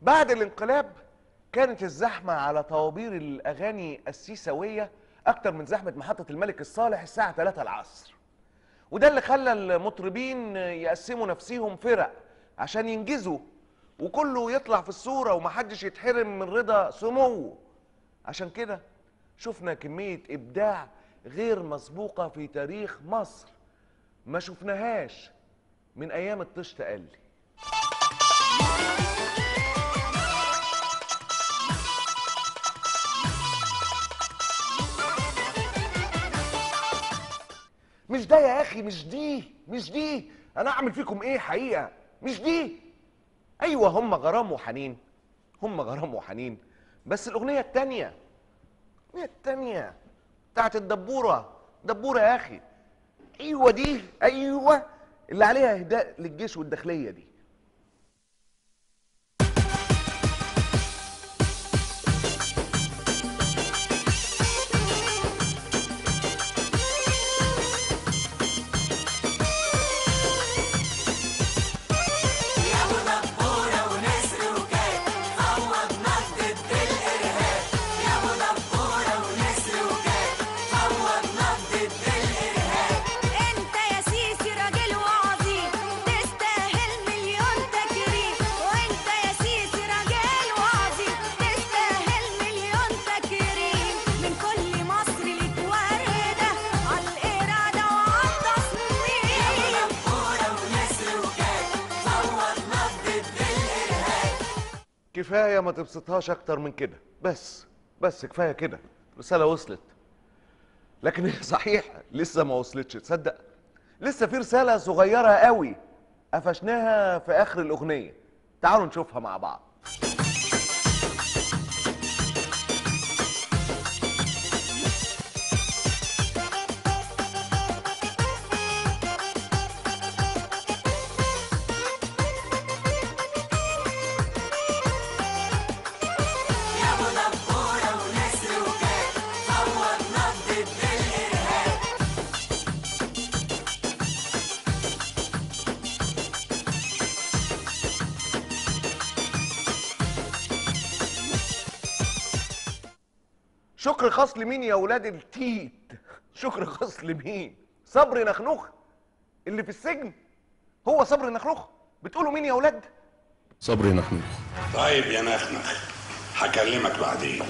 بعد الانقلاب كانت الزحمة على طوابير الأغاني السيساوية أكتر من زحمة محطة الملك الصالح الساعة 3 العصر، وده اللي خلى المطربين يقسموا نفسيهم فرق عشان ينجزوا وكله يطلع في الصورة ومحدش يتحرم من رضا سموه. عشان كده شفنا كمية إبداع غير مسبوقة في تاريخ مصر ما شفناهاش من أيام الطش تقلي. مش ده يا اخي، مش دي انا اعمل فيكم ايه حقيقه؟ مش دي. ايوه هم غرام وحنين، بس الاغنيه التانيه بتاعت دبوره يا اخي. ايوه دي، ايوه اللي عليها اهداء للجيش والداخليه دي. كفايه ما تبسطهاش اكتر من كده، بس كفايه كده. رساله وصلت، لكن هي صحيح لسه ما وصلتش. تصدق لسه في رساله صغيره قوي قفشناها في اخر الاغنيه. تعالوا نشوفها مع بعض. شكر خاص لمين يا ولاد التيت؟ شكر خاص لمين؟ صبري نخنوخ اللي في السجن؟ هو صبري نخنوخ؟ بتقولوا مين يا ولاد؟ صبري نخنوخ. طيب يا نخنخ، هكلمك بعدين.